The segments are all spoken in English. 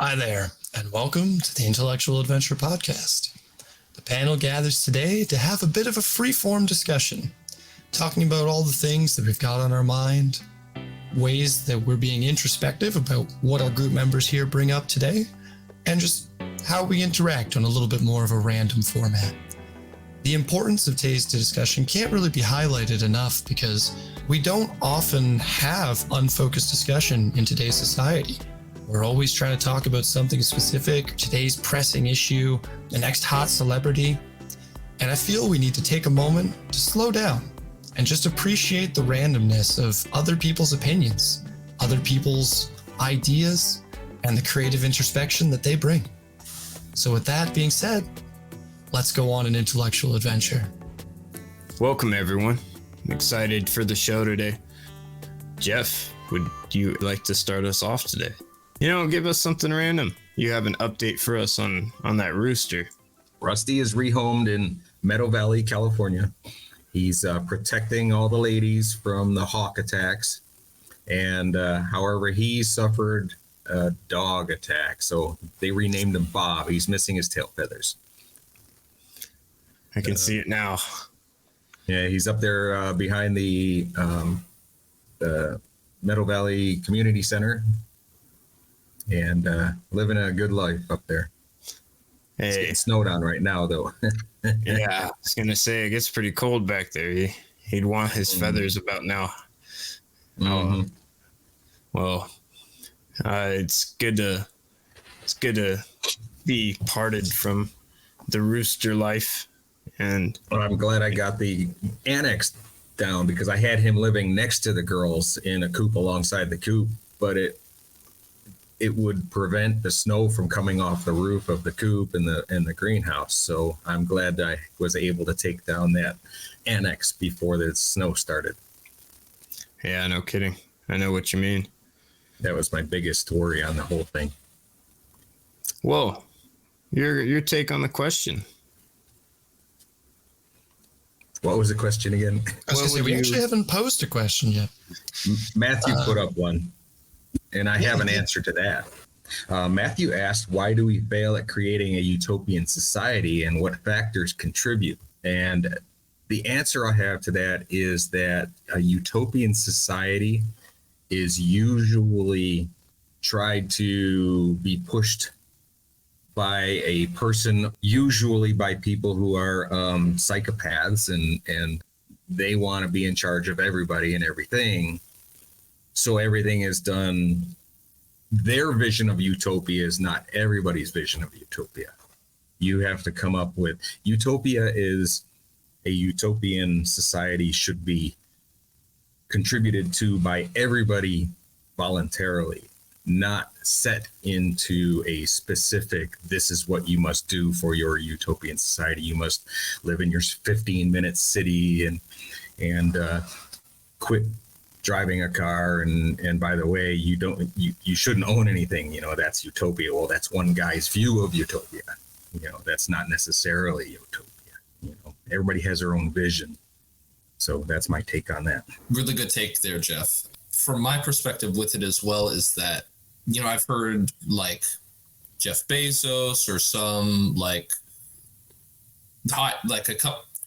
Hi there, and welcome to the Intellectual Adventure Podcast. The panel gathers today to have a bit of a freeform discussion, talking about all the things that we've got on our mind, ways that we're being introspective about what our group members here bring up today, and just how we interact on a little bit more of a random format. The importance of today's discussion can't really be highlighted enough because we don't often have unfocused discussion in today's society. We're always trying to talk about something specific, today's pressing issue, the next hot celebrity. And I feel we need to take a moment to slow down and just appreciate the randomness of other people's opinions, other people's ideas, and the creative introspection that they bring. So with that being said, let's go on an intellectual adventure. Welcome, everyone. I'm excited for the show today. Jeff, would you like to start us off today? Give us something random. You have an update for us on that rooster. Rusty is rehomed in Meadow Valley, California. He's protecting all the ladies from the hawk attacks. And however, he suffered a dog attack. So they renamed him Bob. He's missing his tail feathers. I can see it now. Yeah, he's up there behind the Meadow Valley Community Center. And living a good life up there. Hey. It's getting snowed on right now, though. Yeah, I was gonna say it gets pretty cold back there. He'd want his feathers about now. Mm-hmm. Well, it's good to be parted from the rooster life, and I'm glad I got the annex down because I had him living next to the girls in a coop alongside the coop, but it would prevent the snow from coming off the roof of the coop and the greenhouse. So I'm glad I was able to take down that annex before the snow started. Yeah, no kidding. I know what you mean. That was my biggest worry on the whole thing. Well, your take on the question. What was the question again? I was going to say, we actually haven't posed a question yet. Matthew put up one. And I have an answer to that. Matthew asked, why do we fail at creating a utopian society and what factors contribute? And the answer I have to that is that a utopian society is usually tried to be pushed by a person, usually by people who are psychopaths and they want to be in charge of everybody and everything. So everything is done. Their vision of utopia is not everybody's vision of utopia. You have to come up with utopia is a utopian society should be contributed to by everybody voluntarily, not set into a specific, this is what you must do for your utopian society. You must live in your 15-minute city and quit driving a car, and by the way, you shouldn't own anything. That's utopia. Well, that's one guy's view of utopia. That's not necessarily utopia. Everybody has their own vision. So that's my take on that. Really good take there, Jeff. From my perspective with it as well is that, I've heard like Jeff Bezos or some like a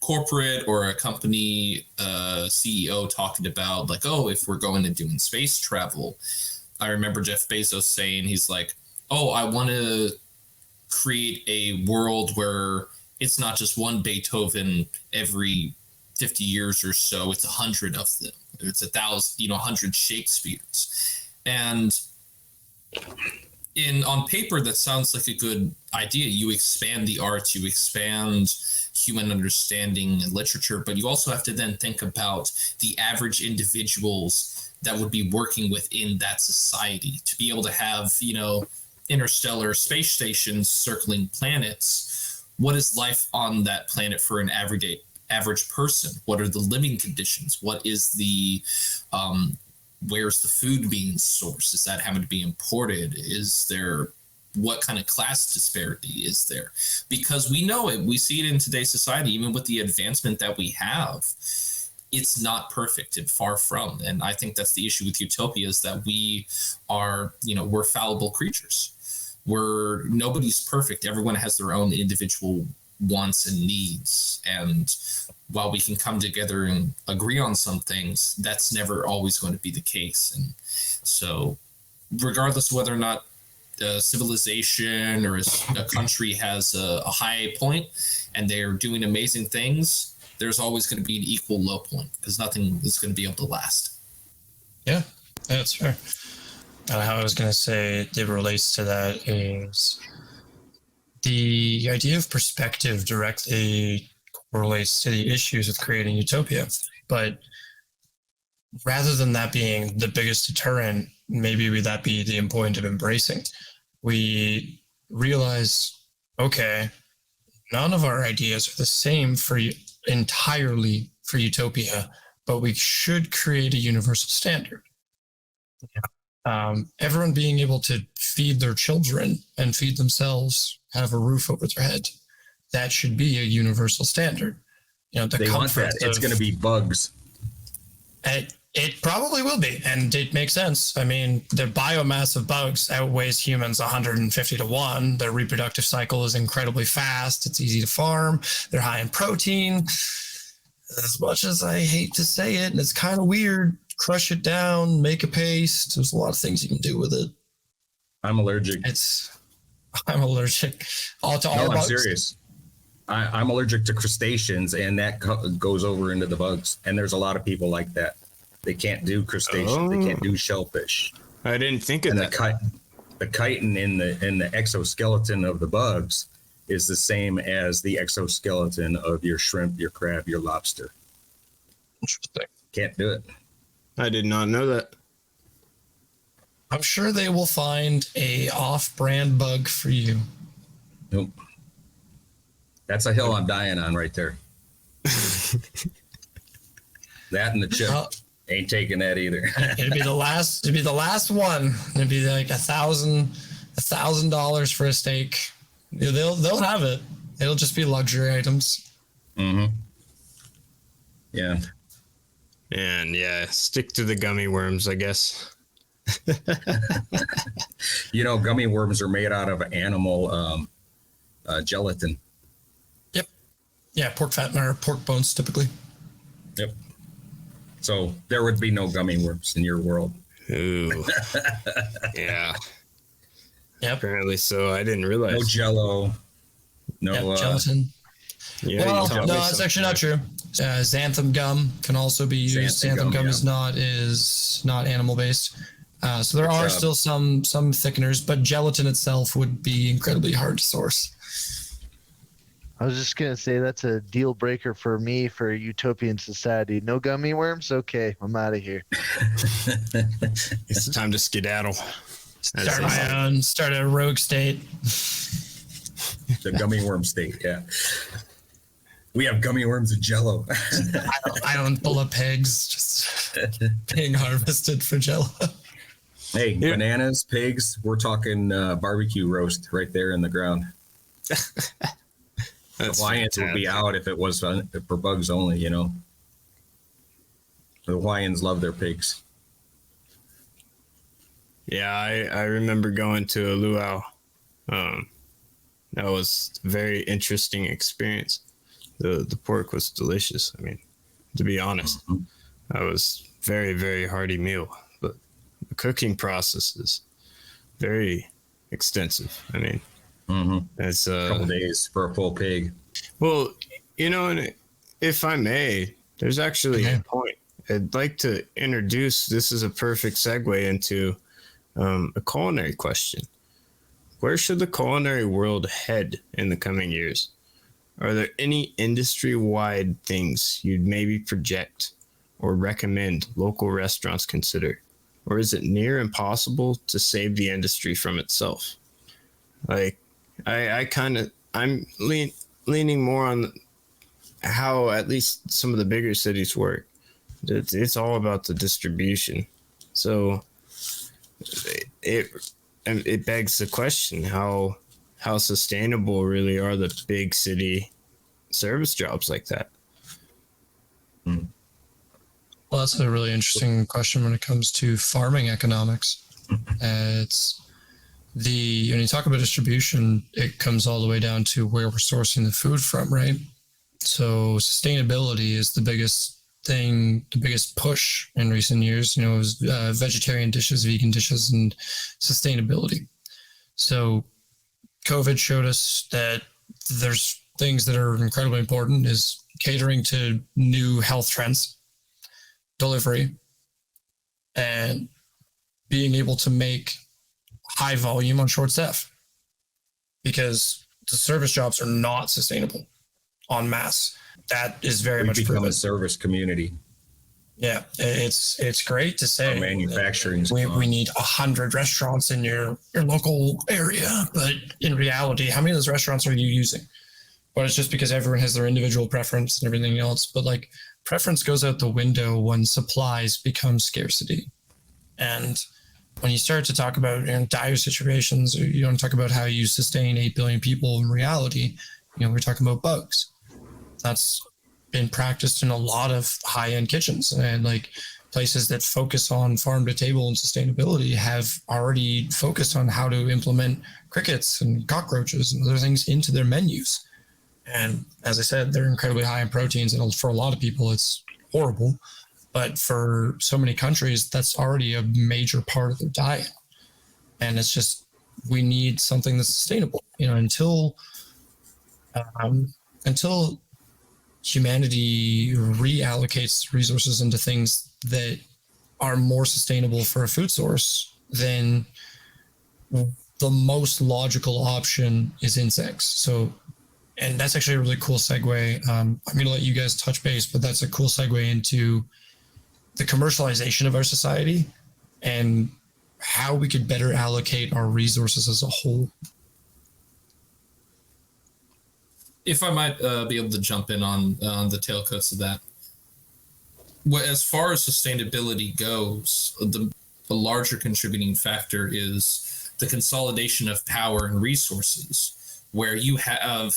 corporate or a company CEO talking about like, oh, if we're going to doing space travel. I remember Jeff Bezos saying, he's like, oh, I want to create a world where it's not just one Beethoven every 50 years or so, it's 100 of them. It's 1,000, 100 Shakespeares. And on paper, that sounds like a good idea. You expand the arts, you expand human understanding and literature, but you also have to then think about the average individuals that would be working within that society to be able to have, interstellar space stations circling planets. What is life on that planet for an average person? What are the living conditions? What is the where's the food being sourced? Is that having to be imported? Is there, what kind of class disparity is there? Because we know it, we see it in today's society, even with the advancement that we have, it's not perfect and far from. And I think that's the issue with utopia, is that we are, we're fallible creatures. where nobody's perfect. Everyone has their own individual wants and needs. And while we can come together and agree on some things, that's never always going to be the case. And so regardless of whether or not a civilization or a country has a high point and they're doing amazing things, there's always going to be an equal low point because nothing is going to be able to last. Yeah, that's fair. How I was going to say it relates to that is the idea of perspective directly correlates to the issues with creating utopia. But rather than that being the biggest deterrent, maybe that be the point of embracing. We realize, okay, none of our ideas are the same entirely for utopia, but we should create a universal standard. Everyone being able to feed their children and feed themselves, have a roof over their head, that should be a universal standard. The they want that. It's going to be bugs. It probably will be, and it makes sense. I mean, the biomass of bugs outweighs humans 150 to 1. Their reproductive cycle is incredibly fast. It's easy to farm. They're high in protein. As much as I hate to say it, and it's kind of weird, crush it down, make a paste. There's a lot of things you can do with it. I'm allergic. I'm allergic. All bugs. I'm serious. I'm allergic to crustaceans, and that goes over into the bugs. And there's a lot of people like that. They can't do crustaceans. They can't do shellfish. I didn't think of that. The chitin in the exoskeleton of the bugs is the same as the exoskeleton of your shrimp, your crab, your lobster. Interesting. Can't do it. I did not know that. I'm sure they will find a off-brand bug for you. Nope. That's a hill I'm dying on right there. That and the chip. Ain't taking that either. It'd be the last one. It'd be like $1,000 for a steak. They'll have it. It'll just be luxury items. Mm-hmm. Yeah. And yeah, stick to the gummy worms, I guess. Gummy worms are made out of animal gelatin. Yep. Yeah, pork fat or pork bones typically. Yep. So there would be no gummy worms in your world. Ooh. Yeah. Yep. Apparently so. I didn't realize. No Jello. No gelatin. Yeah. Well, no, that's actually not true. Xanthan gum can also be used. Xanthan gum is not animal based. So there are still some thickeners, but gelatin itself would be incredibly hard to source. I was just going to say that's a deal breaker for me for a utopian society. No gummy worms? Okay, I'm out of here. It's time to skedaddle. Start a rogue state. The gummy worm state, yeah. We have gummy worms and Jello. Island full of pigs just being harvested for Jello. Hey, bananas, pigs, we're talking barbecue roast right there in the ground. The Hawaiians would be out if it was for bugs only, The Hawaiians love their pigs. Yeah, I remember going to a luau. That was a very interesting experience. The pork was delicious. I mean, to be honest, that was very, very hearty meal. But the cooking process is very extensive. I mean, it's a couple days for a full pig. Well, and if I may, there's actually a point. I'd like to introduce. This is a perfect segue into a culinary question. Where should the culinary world head in the coming years? Are there any industry-wide things you'd maybe project or recommend local restaurants consider? Or is it near impossible to save the industry from itself? Like, I'm leaning more on how at least some of the bigger cities work. It's all about the distribution. So it begs the question, how sustainable really are the big city service jobs like that? Well, that's a really interesting question when it comes to farming economics. It's when you talk about distribution, it comes all the way down to where we're sourcing the food from, right? So sustainability is the biggest thing, the biggest push in recent years. It was vegetarian dishes, vegan dishes, and sustainability. So COVID showed us that there's things that are incredibly important is catering to new health trends, delivery, and being able to make high volume on short staff, because the service jobs are not sustainable en masse. That is very much become proven. a service community. Yeah, it's great to say. Manufacturing. We need 100 restaurants in your local area, but in reality, how many of those restaurants are you using? But it's just because everyone has their individual preference and everything else. But like, preference goes out the window when supplies become scarcity. And when you start to talk about dire situations, or you don't talk about how you sustain 8 billion people in reality, we're talking about bugs. That's been practiced in a lot of high-end kitchens, and like places that focus on farm to table and sustainability have already focused on how to implement crickets and cockroaches and other things into their menus. And as I said, they're incredibly high in proteins, and for a lot of people, it's horrible. But for so many countries, that's already a major part of their diet. And it's just, we need something that's sustainable. Until humanity reallocates resources into things that are more sustainable for a food source, then the most logical option is insects. So, and that's actually a really cool segue. I'm going to let you guys touch base, but that's a cool segue into the commercialization of our society and how we could better allocate our resources as a whole. If I might be able to jump in on the tailcoats of that. As far as sustainability goes, the larger contributing factor is the consolidation of power and resources, where you have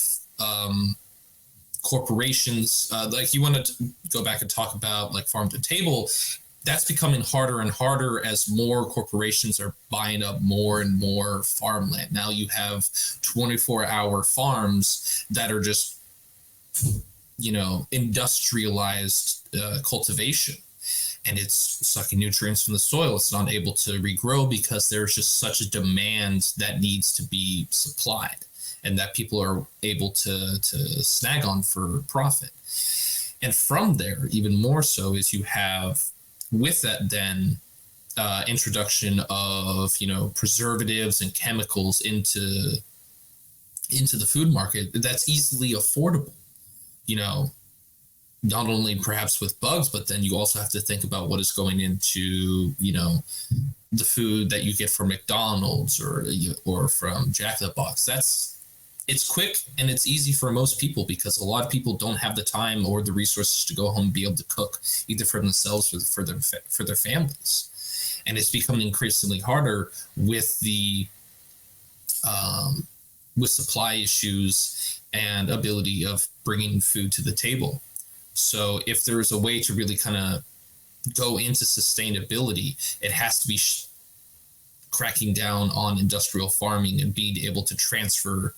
corporations, like you want to go back and talk about like farm to table. That's becoming harder and harder as more corporations are buying up more and more farmland. Now you have 24-hour farms that are just, industrialized cultivation, and it's sucking nutrients from the soil. It's not able to regrow because there's just such a demand that needs to be supplied, and that people are able to snag on for profit. And from there, even more so, is you have, with that then, introduction of, preservatives and chemicals into the food market that's easily affordable. Not only perhaps with bugs, but then you also have to think about what is going into, the food that you get from McDonald's or from Jack in the Box. It's quick and it's easy for most people because a lot of people don't have the time or the resources to go home and be able to cook either for themselves or for their families. And it's becoming increasingly harder with the with supply issues and ability of bringing food to the table. So if there's a way to really kind of go into sustainability, it has to be cracking down on industrial farming and being able to transfer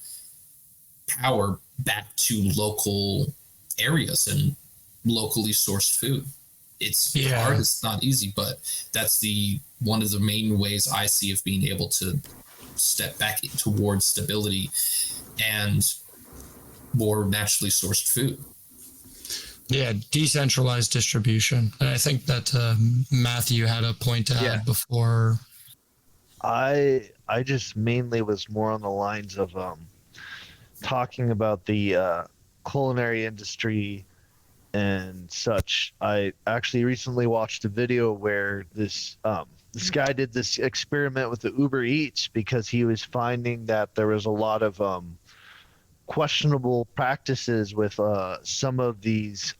power back to local areas and locally sourced food. It's hard, it's not easy, but that's one of the main ways I see of being able to step back towards stability and more naturally sourced food. Yeah, decentralized distribution. And I think that Matthew had a point to add before. I just mainly was more on the lines of talking about the culinary industry and such. I actually recently watched a video where this guy did this experiment with the Uber Eats because he was finding that there was a lot of questionable practices with some of these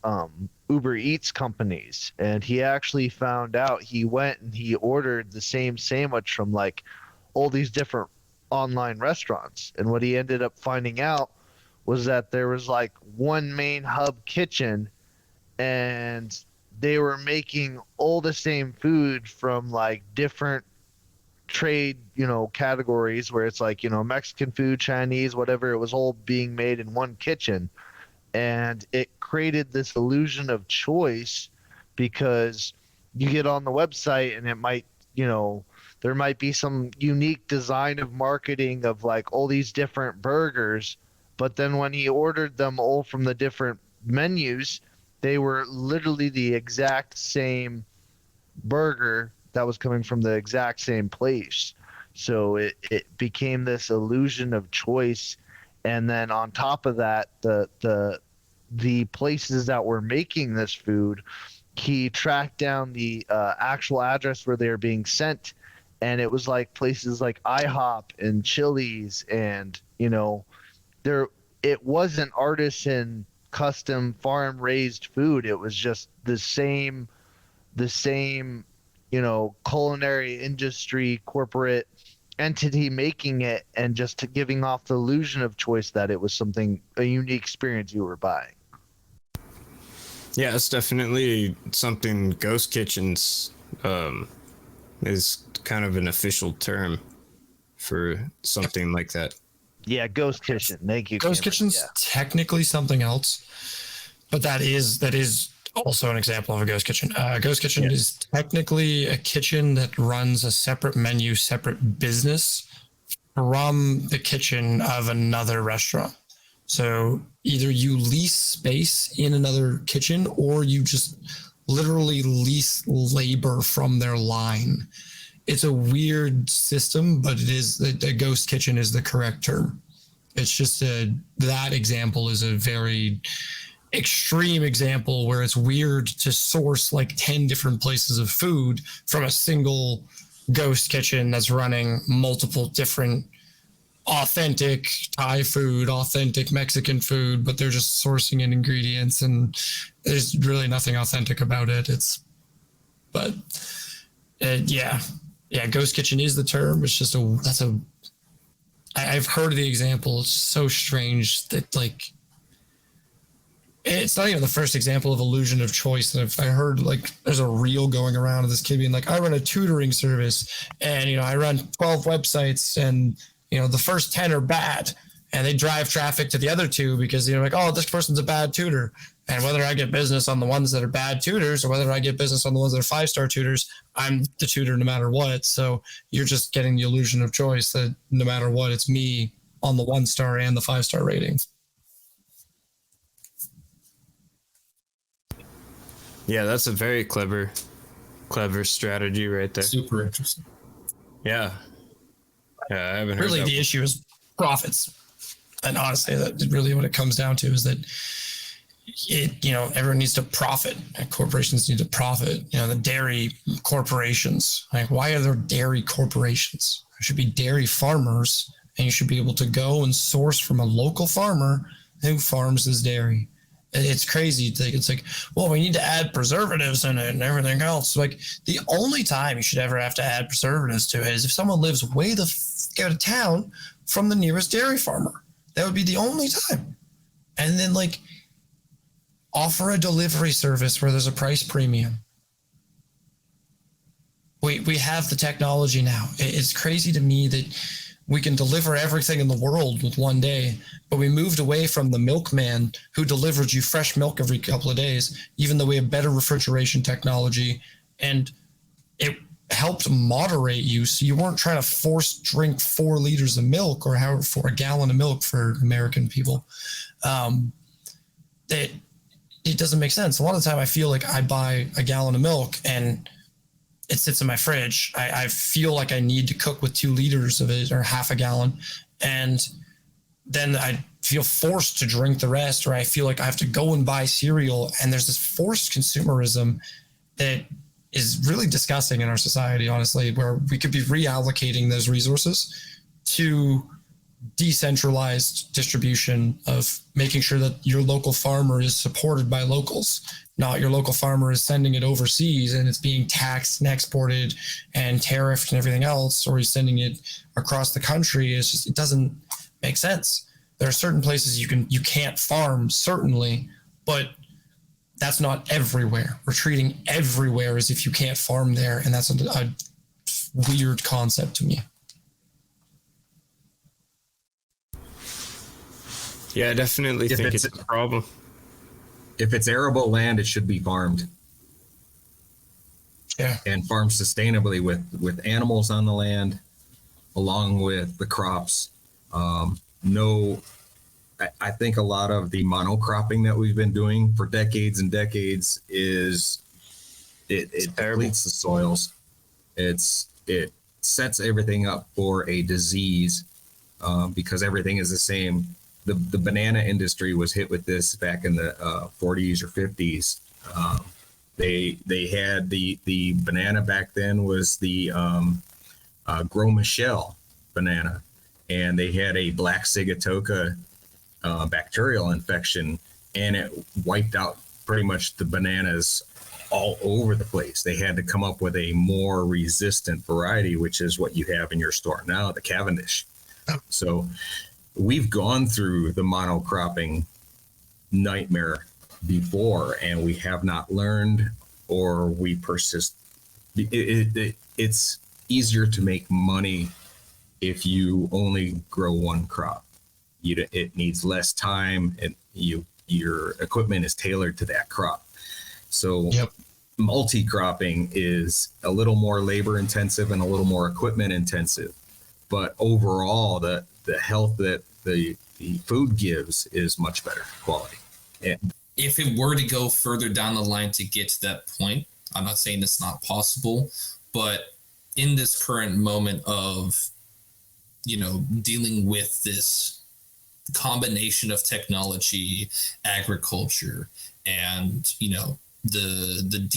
Uber Eats companies. And he actually found out, he went and he ordered the same sandwich from like all these different online restaurants. And what he ended up finding out was that there was like one main hub kitchen and they were making all the same food from like different trade, categories where it's like, Mexican food, Chinese, whatever, it was all being made in one kitchen. And it created this illusion of choice because you get on the website and it might, there might be some unique design of marketing of like all these different burgers. But then when he ordered them all from the different menus, they were literally the exact same burger that was coming from the exact same place. So it became this illusion of choice. And then on top of that, the places that were making this food, he tracked down the actual address where they were being sent, and it was like places like IHOP and Chili's, and it wasn't artisan, custom, farm raised food. It was just the same culinary industry corporate entity making it, and just giving off the illusion of choice that it was a unique experience you were buying. Yeah, it's definitely something Ghost Kitchens is kind of an official term for something like that. Yeah, Ghost Kitchen. Thank you. Ghost Cameron. Kitchen's technically something else, but that is also an example of a ghost kitchen. Ghost Kitchen is technically a kitchen that runs a separate menu, separate business from the kitchen of another restaurant. So either you lease space in another kitchen, or you just literally lease labor from their line. It's a weird system, but it is a ghost kitchen is the correct term. It's just that example is a very extreme example where it's weird to source like 10 different places of food from a single ghost kitchen that's running multiple different authentic Thai food, authentic Mexican food, but they're just sourcing in ingredients, and there's really nothing authentic about it. Ghost kitchen is the term. It's just I've heard the example. It's so strange that like, it's not even the first example of illusion of choice that I heard. Like, there's a reel going around of this kid being like, I run a tutoring service, and I run 12 websites, and the first 10 are bad, and they drive traffic to the other 2 because like, oh, this person's a bad tutor. And whether I get business on the ones that are bad tutors or whether I get business on the ones that are 5-star tutors, I'm the tutor no matter what. So you're just getting the illusion of choice that no matter what, it's me on the 1-star and the 5-star rating. Yeah, that's a very clever strategy right there. Super interesting. Yeah, I haven't heard really that. The issue is profits, and honestly, that's really what it comes down to, is that everyone needs to profit, and corporations need to profit. The dairy corporations, like, why are there dairy corporations? There should be dairy farmers, and you should be able to go and source from a local farmer who farms this dairy. It's crazy. It's like, well, we need to add preservatives in it and everything else. Like, the only time you should ever have to add preservatives to it is if someone lives way the out of town from the nearest dairy farmer. That would be the only time. And then like, offer a delivery service where there's a price premium. We have the technology now. It's crazy to me that we can deliver everything in the world with one day, but we moved away from the milkman who delivered you fresh milk every couple of days, even though we have better refrigeration technology, and it helped moderate you, so you weren't trying to force drink 4 liters of milk, or however, for a gallon of milk for American people. It doesn't make sense. A lot of the time I feel like I buy a gallon of milk and it sits in my fridge. I feel like I need to cook with 2 liters of it, or half a gallon. And then I feel forced to drink the rest, or I feel like I have to go and buy cereal. And there's this forced consumerism that is really disgusting in our society, honestly, where we could be reallocating those resources to decentralized distribution, of making sure that your local farmer is supported by locals, not your local farmer is sending it overseas and it's being taxed and exported and tariffed and everything else, or he's sending it across the country. It's just, it doesn't make sense. There are certain places you can't farm, certainly, but that's not everywhere. We're treating everywhere as if you can't farm there, and that's a weird concept to me. Yeah, I definitely think it's a problem. If it's arable land, it should be farmed. Yeah. And farmed sustainably with animals on the land, along with the crops. I think a lot of the monocropping that we've been doing for decades and decades is it depletes the soils. It sets everything up for a disease because everything is the same. The banana industry was hit with this back in the 40s or 50s. They had the banana back then was the Gros Michel banana, and they had a black sigatoka bacterial infection, and it wiped out pretty much the bananas all over the place. They had to come up with a more resistant variety, which is what you have in your store now, the Cavendish. So we've gone through the monocropping nightmare before, and we have not learned, or we persist. It's easier to make money if you only grow one crop. It needs less time, and your equipment is tailored to that crop. So multi-cropping is a little more labor intensive and a little more equipment intensive, but overall the health that the food gives is much better quality. And if it were to go further down the line to get to that point, I'm not saying it's not possible, but in this current moment of, dealing with this combination of technology, agriculture, and, the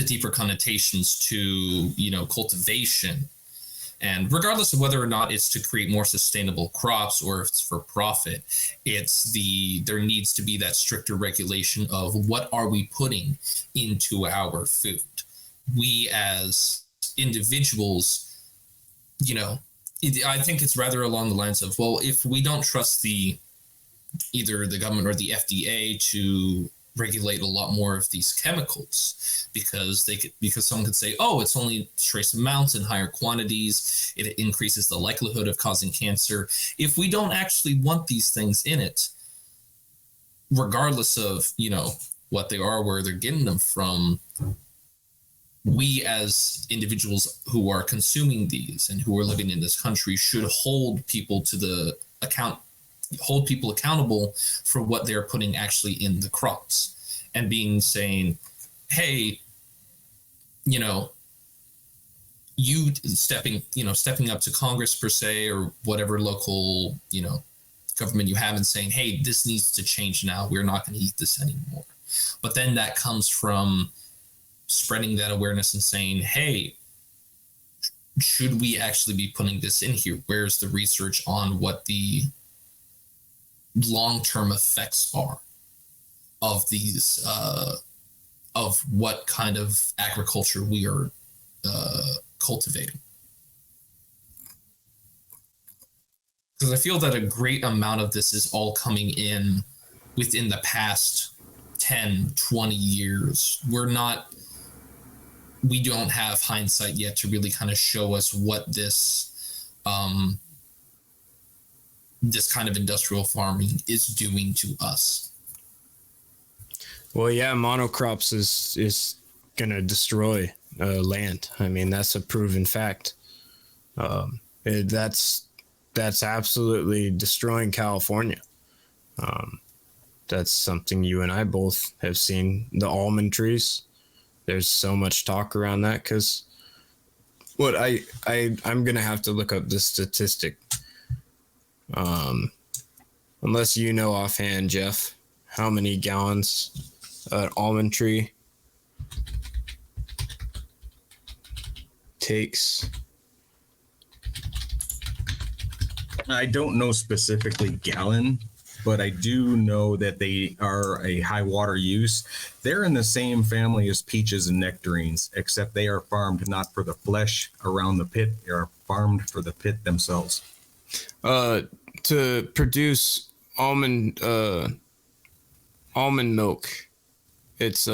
deeper connotations to, cultivation, and regardless of whether or not it's to create more sustainable crops or if it's for profit, there needs to be that stricter regulation of what are we putting into our food. We as individuals, I think it's rather along the lines of, well, if we don't trust either the government or the FDA to regulate a lot more of these chemicals, because someone could say, oh, it's only trace amounts in higher quantities, it increases the likelihood of causing cancer. If we don't actually want these things in it, regardless of what they are, where they're getting them from, we as individuals who are consuming these and who are living in this country should hold people accountable for what they're putting actually in the crops, and saying, hey, you stepping up to Congress per se, or whatever local, government you have, and saying, hey, this needs to change now. We're not going to eat this anymore. But then that comes from spreading that awareness and saying, hey, should we actually be putting this in here? Where's the research on what the long-term effects are of these, of what kind of agriculture we are cultivating? Because I feel that a great amount of this is all coming in within the past 10, 20 years. We don't have hindsight yet to really kind of show us what this this kind of industrial farming is doing to us. Well, yeah, monocrops is gonna destroy land. I mean, that's a proven fact. That's absolutely destroying California. That's something you and I both have seen. The almond trees. There's so much talk around that because I'm gonna have to look up this statistic. Unless you know offhand, Jeff, how many gallons an almond tree takes. I don't know specifically gallon, but I do know that they are a high water use. They're in the same family as peaches and nectarines, except they are farmed not for the flesh around the pit. They are farmed for the pit themselves. To produce almond milk, it's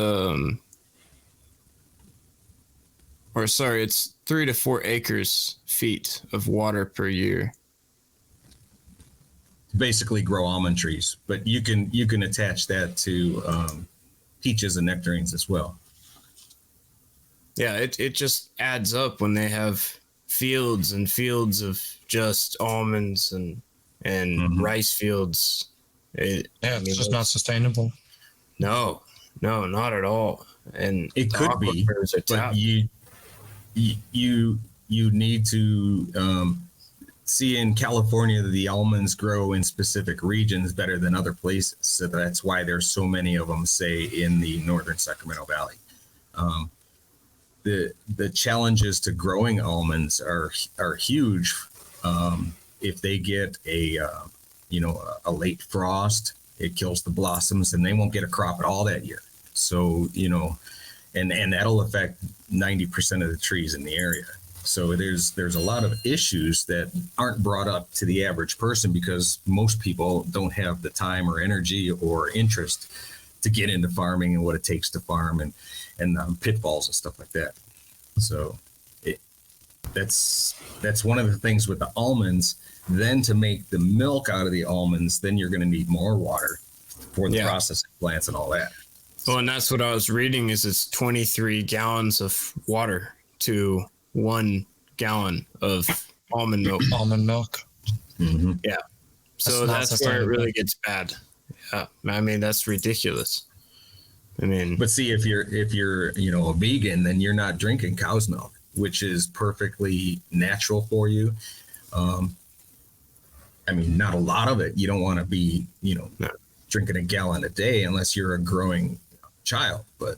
3 to 4 feet of water per year. Basically grow almond trees, but you can attach that to peaches and nectarines as well. Yeah, it just adds up when they have fields and fields of just almonds and rice fields. It's just not sustainable. No, not at all. And it could be, but you need to see in California the almonds grow in specific regions better than other places. So that's why there's so many of them, say, in the northern Sacramento Valley. The challenges to growing almonds are huge. If they get a late frost, it kills the blossoms, and they won't get a crop at all that year. So and that'll affect 90% of the trees in the area. So there's a lot of issues that aren't brought up to the average person because most people don't have the time or energy or interest to get into farming and what it takes to farm and pitfalls and stuff like that. So that's one of the things with the almonds. Then to make the milk out of the almonds, then you're going to need more water for the processing plants and all that. Well, and that's what I was reading is it's 23 gallons of water to 1 gallon of almond milk. Almond milk. Mm-hmm. Yeah. So that's where it really gets bad. Yeah. I mean, that's ridiculous. I mean, but see, if you're a vegan, then you're not drinking cow's milk, which is perfectly natural for you. I mean, not a lot of it. You don't want to be, drinking a gallon a day unless you're a growing child. But,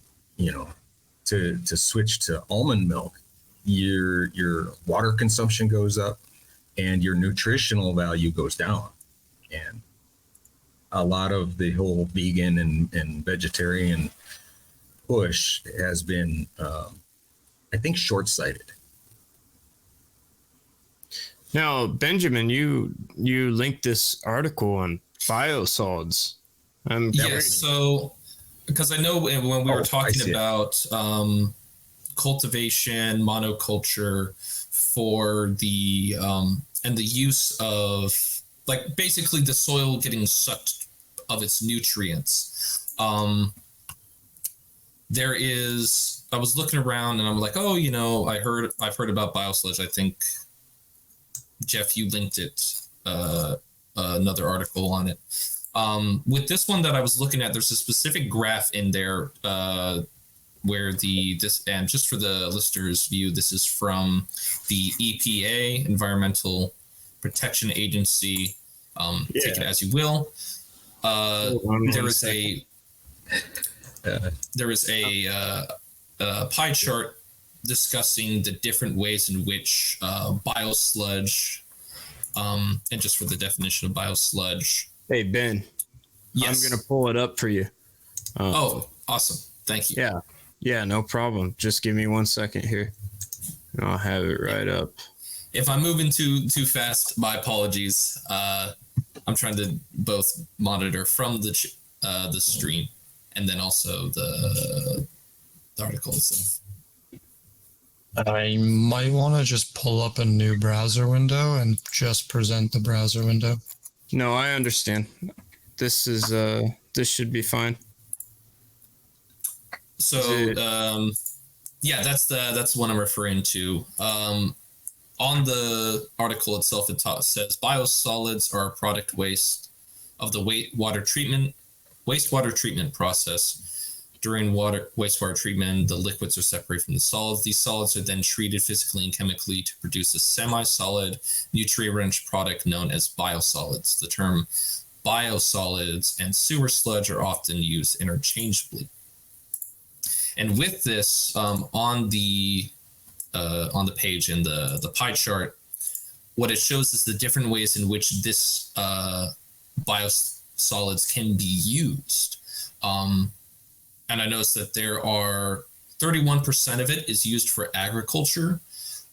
to switch to almond milk, your water consumption goes up and your nutritional value goes down. And a lot of the whole vegan and vegetarian push has been, I think, short-sighted. Now, Benjamin, you linked this article on biosolids. So because I know when we were talking about cultivation, monoculture for the and the use of basically the soil getting sucked of its nutrients. I was looking around and I'm like, I've heard about biosludge. I think Jeff, you linked it, another article on it. With this one that I was looking at, there's a specific graph in there where and just for the listeners' view, this is from the EPA, Environmental Protection Agency. Take it as you will. There is a pie chart discussing the different ways in which biosludge, and just for the definition of biosludge. Hey, Ben. Yes. I'm going to pull it up for you. Awesome. Thank you. Yeah, no problem. Just give me 1 second here. And I'll have it right up. If I'm moving too fast, my apologies. I'm trying to both monitor from the stream and then also the article itself. I might want to just pull up a new browser window and just present the browser window. No, I understand. This should be fine. So, that's the one I'm referring to. On the article itself, it says biosolids are a product waste of the wastewater treatment process. During wastewater treatment, the liquids are separated from the solids. These solids are then treated physically and chemically to produce a semi-solid, nutrient-rich product known as biosolids. The term biosolids and sewer sludge are often used interchangeably. And with this, on the page in the pie chart, what it shows is the different ways in which this biosolids can be used. And I noticed that there are 31% of it is used for agriculture.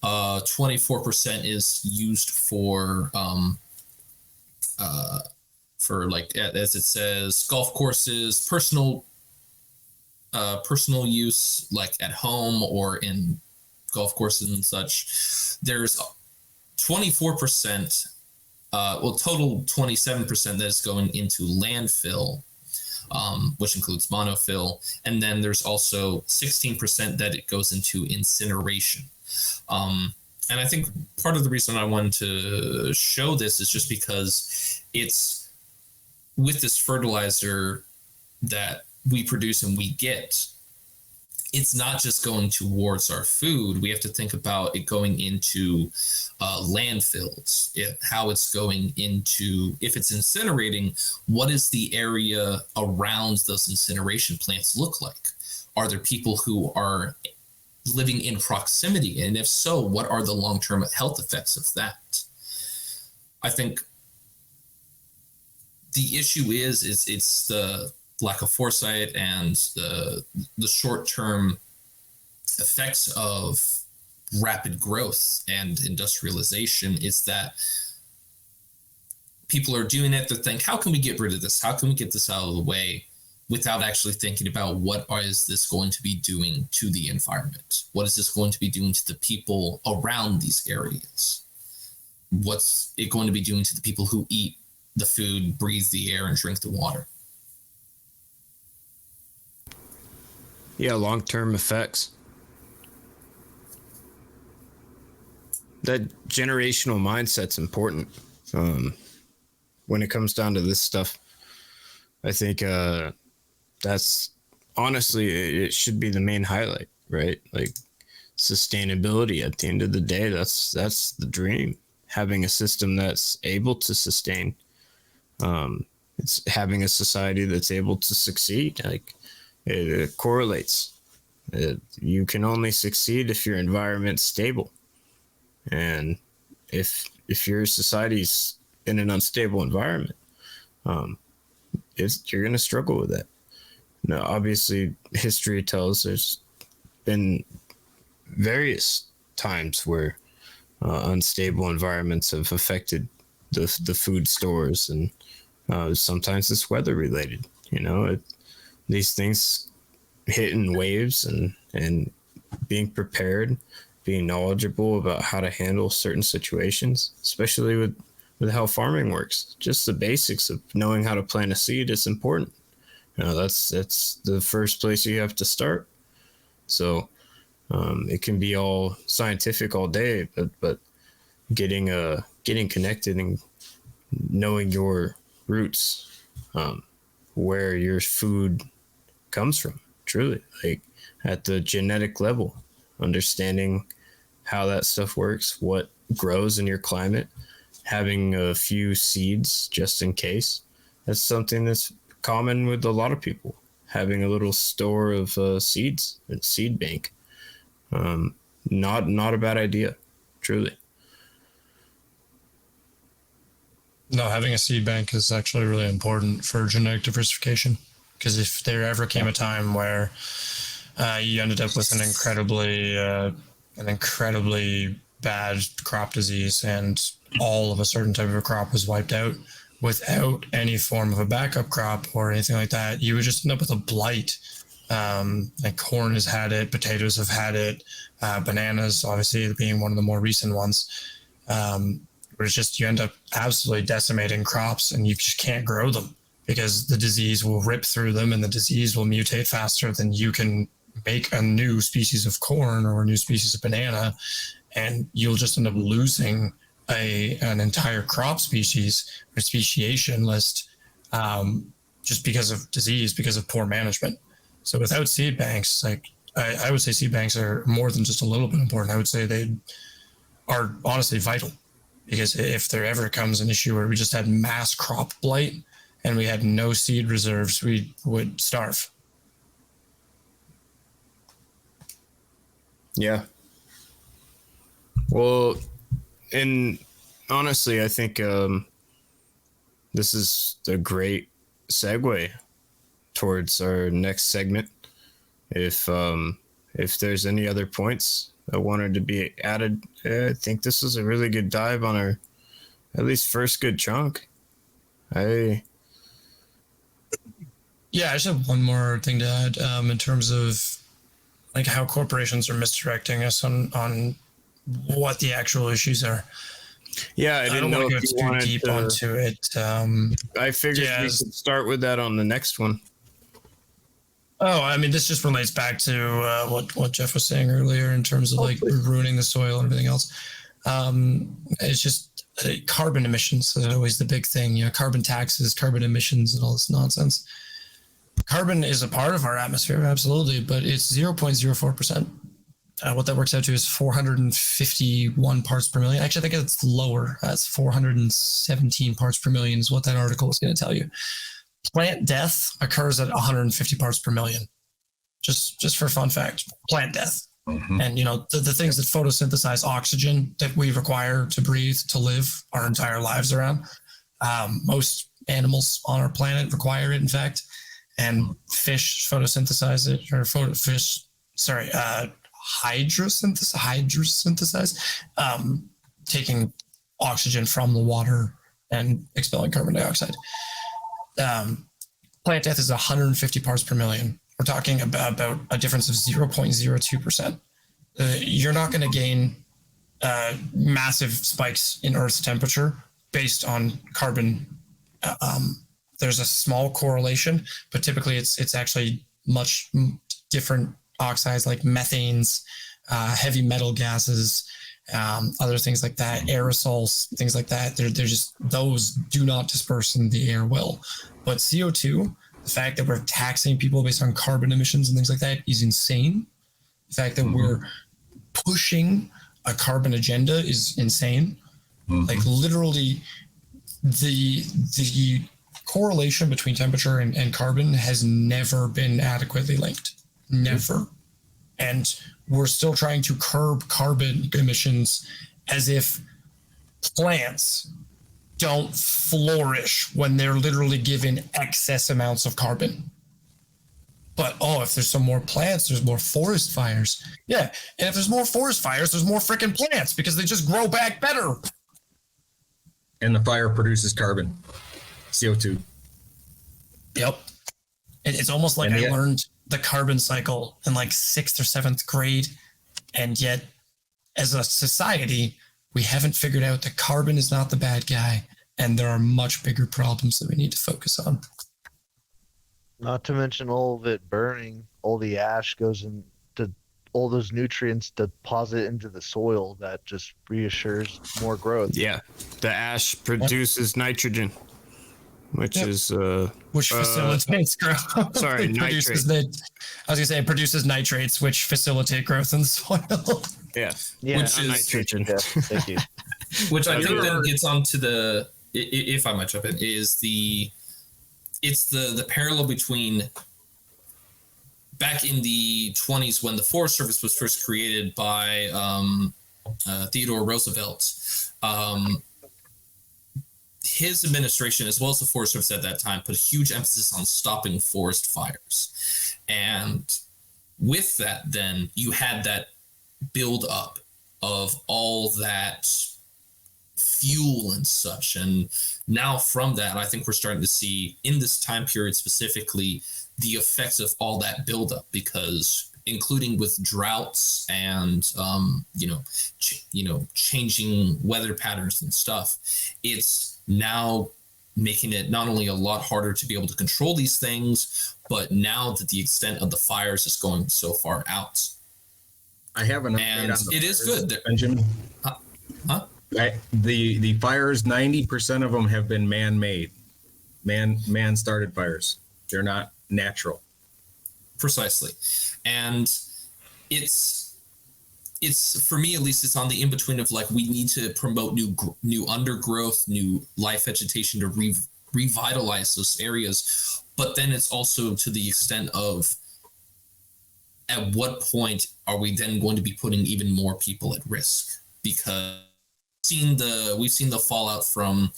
24% is used for as it says, golf courses, personal use, like at home or in golf courses and such, there's 24%, total 27% that is going into landfill, which includes monofill. And then there's also 16% that it goes into incineration. And I think part of the reason I wanted to show this is just because it's with this fertilizer that we produce and we get, it's not just going towards our food. We have to think about it going into landfills, how it's going into, if it's incinerating, what is the area around those incineration plants look like? Are there people who are living in proximity? And if so, what are the long-term health effects of that? I think the issue is it's the lack of foresight and the short-term effects of rapid growth and industrialization is that people are doing it to think, how can we get rid of this? How can we get this out of the way, without actually thinking about what is this going to be doing to the environment? What is this going to be doing to the people around these areas? What's it going to be doing to the people who eat the food, breathe the air, and drink the water? Yeah, long-term effects. That generational mindset's important when it comes down to this stuff. I think that's honestly, it should be the main highlight, right? Like sustainability at the end of the day, that's the dream. Having a system that's able to sustain. It's having a society that's able to succeed. Like it correlates. You can only succeed if your environment's stable. And if your society's in an unstable environment, you're going to struggle with that. Now, obviously, history tells there's been various times where unstable environments have affected the food stores, and sometimes it's weather related. These things hit in waves, and being prepared, being knowledgeable about how to handle certain situations, especially with how farming works. Just the basics of knowing how to plant a seed is important. That's the first place you have to start. So it can be all scientific all day, but getting connected and knowing your roots, where your food comes from, truly, like at the genetic level, understanding how that stuff works, what grows in your climate, having a few seeds just in case. That's something that's common with a lot of people, having a little store of seeds, a seed bank. Not a bad idea, truly. No, having a seed bank is actually really important for genetic diversification, because if there ever came a time where you ended up with an incredibly bad crop disease and all of a certain type of a crop was wiped out without any form of a backup crop or anything like that, you would just end up with a blight. Like corn has had it, potatoes have had it, bananas obviously being one of the more recent ones. Where it's just you end up absolutely decimating crops and you just can't grow them because the disease will rip through them and the disease will mutate faster than you can make a new species of corn or a new species of banana, and you'll just end up losing an entire crop species or speciation list just because of disease, because of poor management. So without seed banks, like I would say seed banks are more than just a little bit important. I would say they are honestly vital, because if there ever comes an issue where we just had mass crop blight and we had no seed reserves, we would starve. Yeah. Well, and honestly, I think this is a great segue towards our next segment. If there's any other points that wanted to be added, I think this is a really good dive on our at least first good chunk. Yeah, I just have one more thing to add in terms of like how corporations are misdirecting us on what the actual issues are. Yeah, I I didn't don't know want to if you go too wanted deep to. onto it. I figured Yeah, we could start with that on the next one. Oh, I mean, this just relates back to what Jeff was saying earlier in terms of like ruining the soil and everything else. It's just carbon emissions is always the big thing. You know, carbon taxes, carbon emissions, and all this nonsense. Carbon is a part of our atmosphere, absolutely, but it's 0.04%. What that works out to is 451 parts per million. Actually, I think it's lower. It's 417 parts per million is what that article is going to tell you. Plant death occurs at 150 parts per million. Just for fun fact, plant death. Mm-hmm. And, you know, the things that photosynthesize oxygen that we require to breathe, to live our entire lives around. Most animals on our planet require it, in fact. And fish photosynthesize it, or hydrosynthesize, taking oxygen from the water and expelling carbon dioxide. Plant death is 150 parts per million. We're talking about a difference of 0.02%. You're not going to gain massive spikes in Earth's temperature based on carbon. There's a small correlation, but typically it's actually much different oxides like methanes, heavy metal gases, other things like that, aerosols, things like that. They're just, those do not disperse in the air well. But CO2, the fact that we're taxing people based on carbon emissions and things like that is insane. The fact that we're pushing a carbon agenda is insane. Like literally the correlation between temperature and carbon has never been adequately linked. Never. And we're still trying to curb carbon emissions as if plants don't flourish when they're literally given excess amounts of carbon. But, if there's some more plants, there's more forest fires. Yeah, and if there's more forest fires, there's more freaking plants because they just grow back better. And the fire produces carbon, CO2. Yep. It's almost like I learned the carbon cycle in like 6th or 7th grade. And yet, as a society, we haven't figured out that carbon is not the bad guy. And there are much bigger problems that we need to focus on. Not to mention all of it burning, all the ash goes into all those nutrients deposit into the soil that just reassures more growth. Yeah, the ash produces nitrogen, which is which facilitates growth. Sorry, nitrates. I was gonna say it produces nitrates, which facilitate growth in the soil. Yeah, which is nitrogen. Yeah, thank you. Which I think then gets onto the, if I might jump in, is the parallel between back in the 20s when the Forest Service was first created by Theodore Roosevelt. His administration, as well as the Forest Service at that time, put a huge emphasis on stopping forest fires. And with that, then you had that build up of all that fuel and such. And now from that, I think we're starting to see in this time period specifically the effects of all that buildup, because including with droughts and changing weather patterns and stuff, it's now making it not only a lot harder to be able to control these things, but now that the extent of the fires is going so far out. I have an update and on the it fires, is good, Benjamin. Huh? The fires, 90% of them have been man-made, man-started fires. They're not natural. Precisely. And it's for me at least, it's on the in-between of like, we need to promote new undergrowth, new life vegetation to revitalize those areas. But then it's also to the extent of, at what point are we then going to be putting even more people at risk? Because we've seen the fallout from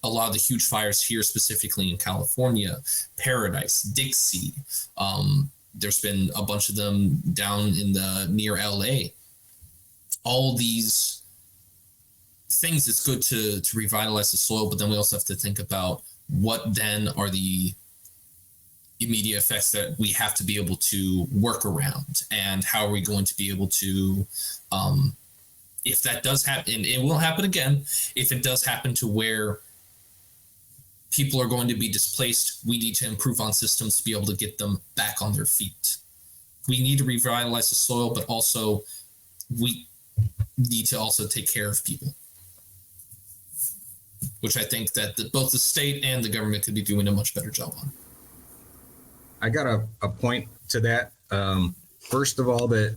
a lot of the huge fires here, specifically in California, Paradise, Dixie. There's been a bunch of them down in near LA. All these things, it's good to revitalize the soil, but then we also have to think about what then are the immediate effects that we have to be able to work around, and how are we going to be able to, if that does happen, and it will happen again, if it does happen to where people are going to be displaced, we need to improve on systems to be able to get them back on their feet. We need to revitalize the soil, but also we need to also take care of people, which I think that both the state and the government could be doing a much better job on. I got a point to that. First of all, that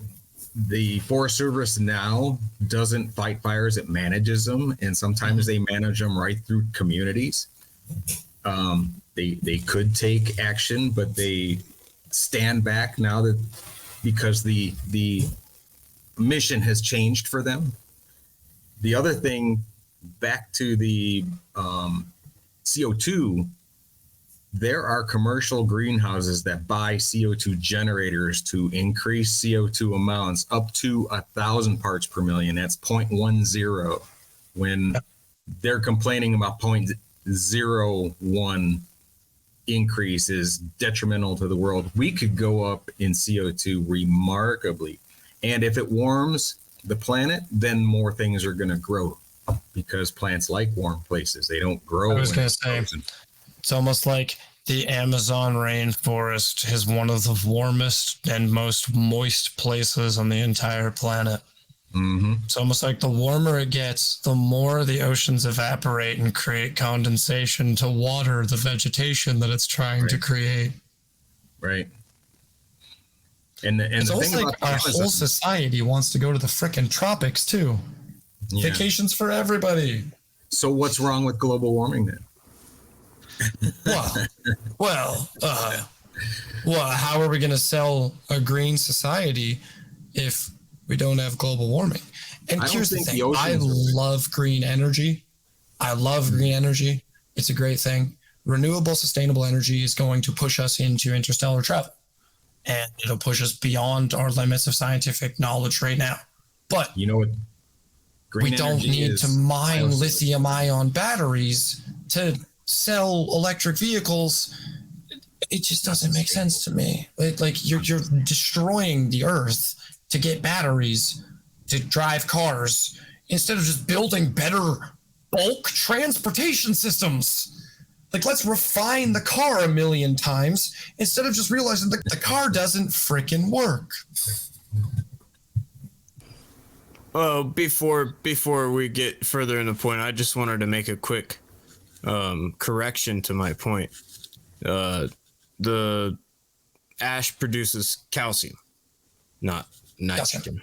the Forest Service now doesn't fight fires, it manages them, and sometimes they manage them right through communities. They could take action, but they stand back now that because the mission has changed for them. The other thing, back to the CO2, there are commercial greenhouses that buy CO2 generators to increase CO2 amounts up to 1,000 parts per million. That's 0.10, when they're complaining about 0.01 increase is detrimental to the world. We could go up in CO2 remarkably. And if it warms the planet, then more things are going to grow, because plants like warm places. They don't grow. I was going to say, it's almost like the Amazon rainforest is one of the warmest and most moist places on the entire planet. Mm-hmm. It's almost like the warmer it gets, the more the oceans evaporate and create condensation to water the vegetation that it's trying to create. Right. And it's the almost thing like about our Amazon, whole society wants to go to the frickin' tropics too. Yeah. Vacations for everybody. So what's wrong with global warming then? Well, how are we going to sell a green society if we don't have global warming? And here's the thing. I love green energy. It's a great thing. Renewable, sustainable energy is going to push us into interstellar travel. And it'll push us beyond our limits of scientific knowledge right now. But you know what? We don't need to mine lithium-ion batteries to sell electric vehicles. It just doesn't make sense to me. Like you're destroying the earth to get batteries to drive cars instead of just building better bulk transportation systems. Like, let's refine the car 1,000,000 times instead of just realizing that the car doesn't frickin' work. Well, before we get further in the point, I just wanted to make a quick correction to my point. The ash produces calcium, not nitrogen.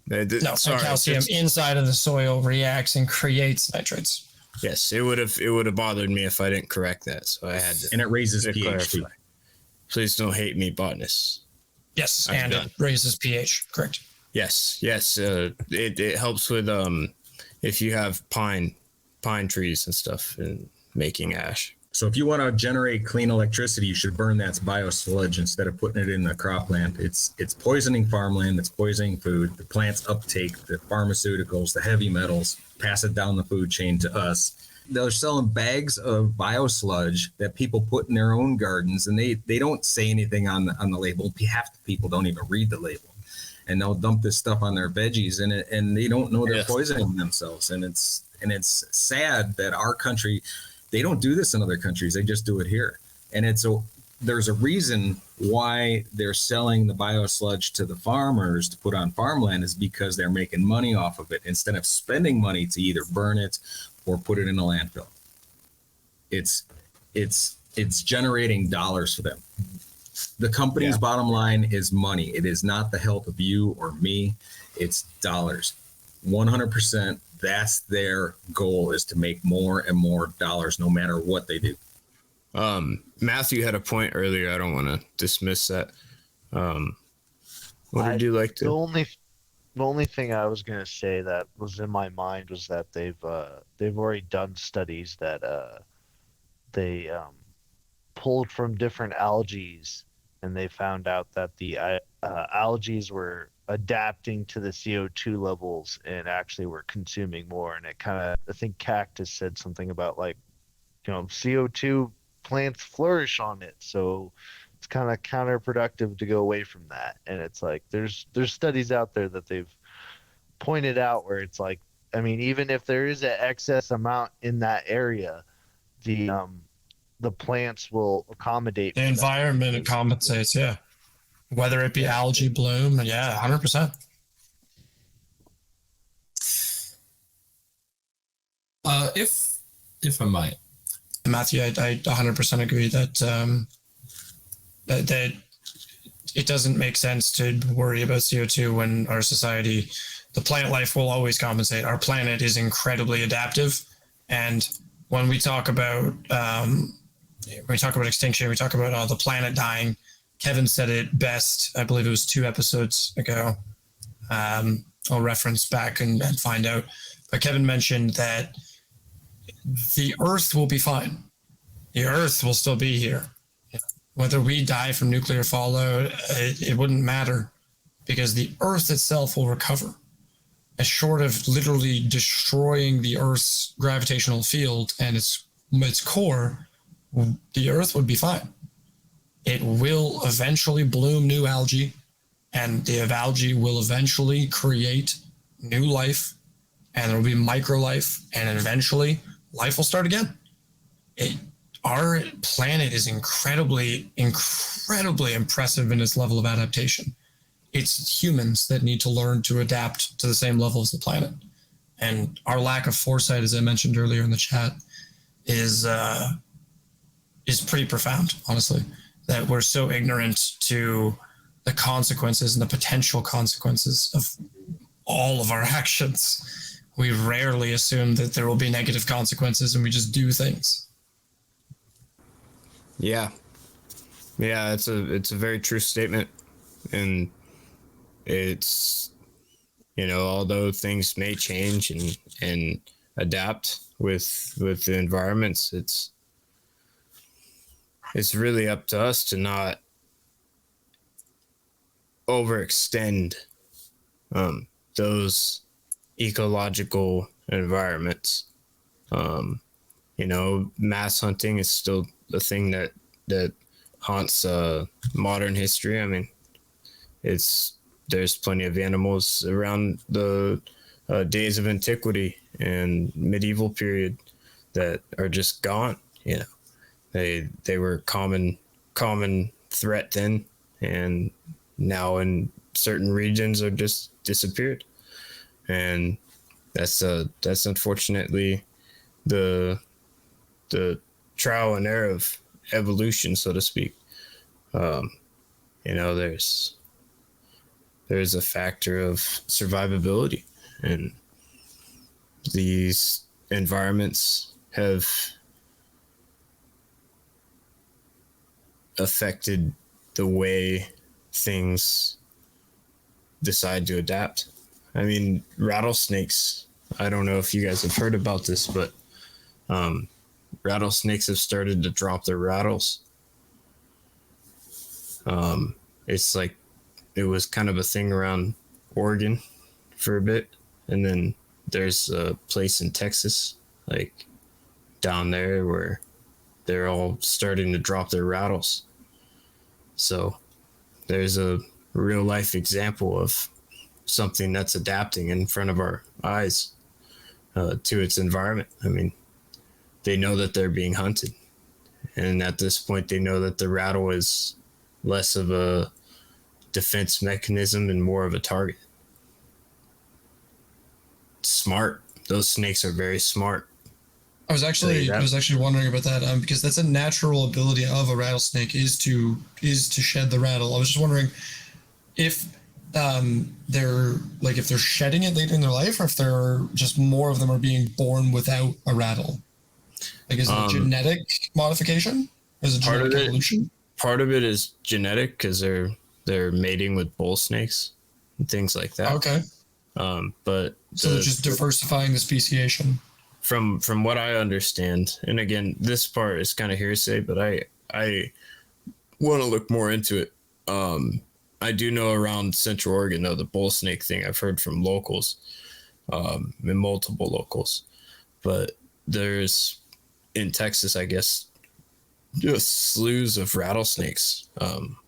Calcium inside of the soil reacts and creates nitrates. Yes, it would have bothered me if I didn't correct that. So I had to. And it raises pH too. Please don't hate me, botanists. Yes, it raises pH. Correct. Yes. It helps with if you have pine trees and stuff and making ash. So if you want to generate clean electricity, you should burn that biosludge instead of putting it in the cropland. It's poisoning farmland. It's poisoning food. The plants uptake the pharmaceuticals, the heavy metals, pass it down the food chain to us. They're selling bags of biosludge that people put in their own gardens, and they don't say anything on the label. Half the people don't even read the label, and they'll dump this stuff on their veggies, and they don't know they're poisoning themselves. And it's sad that our country. They don't do this in other countries. They just do it here. And there's a reason why they're selling the biosludge to the farmers to put on farmland, is because they're making money off of it instead of spending money to either burn it or put it in a landfill. It's generating dollars for them. The company's bottom line is money. It is not the health of you or me. It's dollars. 100%. That's their goal, is to make more and more dollars no matter what they do. Matthew had a point earlier. I don't want to dismiss that. What did you like to? The only thing I was going to say that was in my mind was that they've already done studies that they pulled from different algae, and they found out that the algae were adapting to the CO2 levels and actually were consuming more. And it kind of, I think Cactus said something about, like, CO2 plants flourish on it, so it's kind of counterproductive to go away from that. And it's like there's studies out there that they've pointed out where it's like, I mean, even if there is an excess amount in that area, the plants will accommodate The for that. environment compensates, yeah. Whether it be algae bloom, yeah, 100%. If I might, Matthew, I 100% agree that that it doesn't make sense to worry about CO2 when our society, the plant life will always compensate. Our planet is incredibly adaptive, and when we talk about extinction, we talk about the planet dying. Kevin said it best. I believe it was 2 episodes ago. I'll reference back and find out. But Kevin mentioned that the Earth will be fine. The Earth will still be here. Whether we die from nuclear fallout, it wouldn't matter, because the Earth itself will recover. As short of literally destroying the Earth's gravitational field and its core, the Earth would be fine. It will eventually bloom new algae, and the algae will eventually create new life, and there will be microlife, and eventually life will start again. Our planet is incredibly, incredibly impressive in its level of adaptation. It's humans that need to learn to adapt to the same level as the planet. And our lack of foresight, as I mentioned earlier in the chat, is pretty profound, honestly, that we're so ignorant to the consequences and the potential consequences of all of our actions. We rarely assume that there will be negative consequences, and we just do things. Yeah, it's a very true statement, and it's, although things may change and adapt with the environments, it's really up to us to not overextend those ecological environments. Mass hunting is still a thing that haunts modern history. I mean, there's plenty of animals around the days of antiquity and medieval period that are just gone. They were common threat then, and now in certain regions are just disappeared. And that's unfortunately the trial and error of evolution, so to speak. There's a factor of survivability, and these environments have affected the way things decide to adapt. I mean, rattlesnakes, I don't know if you guys have heard about this, but rattlesnakes have started to drop their rattles. It's like it was kind of a thing around Oregon for a bit, and then there's a place in Texas, like down there, where they're all starting to drop their rattles. So there's a real life example of something that's adapting in front of our eyes to its environment. I mean, they know that they're being hunted, and at this point they know that the rattle is less of a defense mechanism and more of a target. Smart. Those snakes are very smart. I was actually wondering about that, because that's a natural ability of a rattlesnake is to shed the rattle. I was just wondering if they're shedding it later in their life, or if they're just more of them are being born without a rattle. Like, is it a genetic modification? Is it genetic evolution? Part of it is genetic, because they're mating with bull snakes and things like that. Okay. But so they're just diversifying the speciation. From what I understand, and again, this part is kind of hearsay, but I want to look more into it. I do know around Central Oregon, though, the bull snake thing I've heard from locals, and multiple locals. But there's in Texas, I guess, just slews of rattlesnakes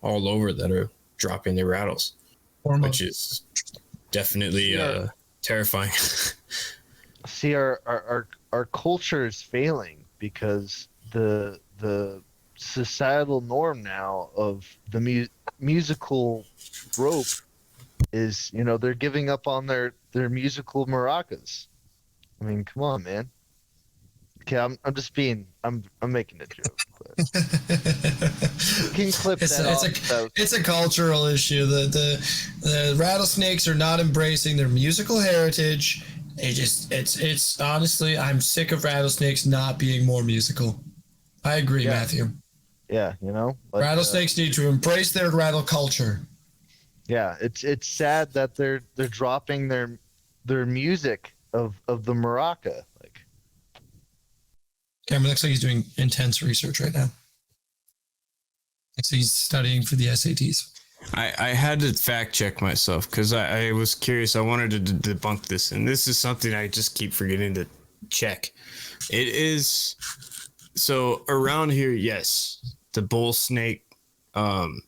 all over that are dropping their rattles, which is definitely terrifying. See, our culture is failing because the societal norm now of the musical rope is, they're giving up on their musical maracas. I mean, come on, man. Okay, I'm making a joke. But you can clip it's a cultural issue. The rattlesnakes are not embracing their musical heritage. It's honestly, I'm sick of rattlesnakes not being more musical. I agree, Matthew. Yeah, rattlesnakes need to embrace their rattle culture. Yeah, it's sad that they're dropping their music of the maraca. Like, Cameron looks like he's doing intense research right now. Looks like he's studying for the SATs. I had to fact check myself because I was curious. I wanted to debunk this, and this is something I just keep forgetting to check. It is so around here. Yes, the bull snake,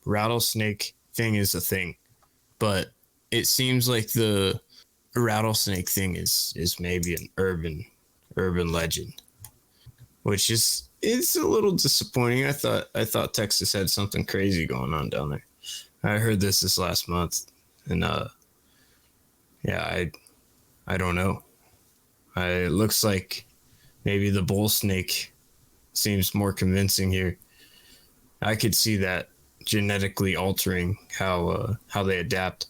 rattlesnake thing is a thing, but it seems like the rattlesnake thing is maybe an urban legend, which is it's a little disappointing. I thought Texas had something crazy going on down there. I heard this last month, and I don't know. It looks like maybe the bull snake seems more convincing here. I could see that genetically altering how they adapt,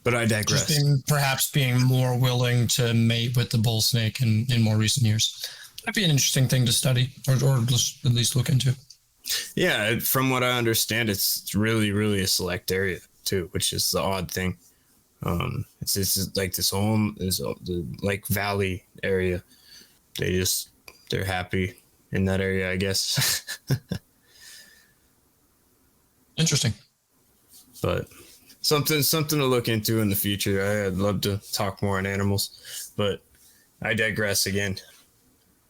but I digress. Perhaps being more willing to mate with the bull snake in more recent years. That'd be an interesting thing to study or at least look into. Yeah, from what I understand, it's really, really a select area too, which is the odd thing. It's like this whole the like valley area. They're happy in that area, I guess. Interesting. But something to look into in the future. I'd love to talk more on animals, but I digress again.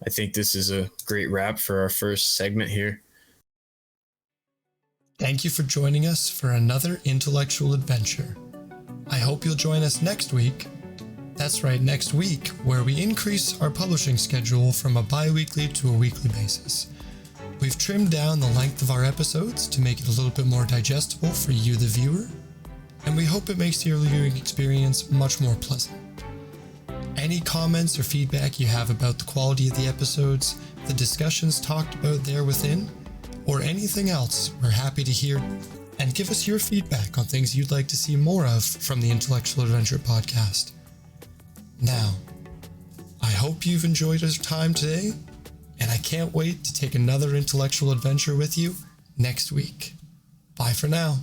I think this is a great wrap for our first segment here. Thank you for joining us for another intellectual adventure. I hope you'll join us next week. That's right, next week, where we increase our publishing schedule from a bi-weekly to a weekly basis. We've trimmed down the length of our episodes to make it a little bit more digestible for you, the viewer, and we hope it makes your viewing experience much more pleasant. Any comments or feedback you have about the quality of the episodes, the discussions talked about there within, or anything else, we're happy to hear, and give us your feedback on things you'd like to see more of from the Intellectual Adventure podcast. Now, I hope you've enjoyed our time today, and I can't wait to take another intellectual adventure with you next week. Bye for now.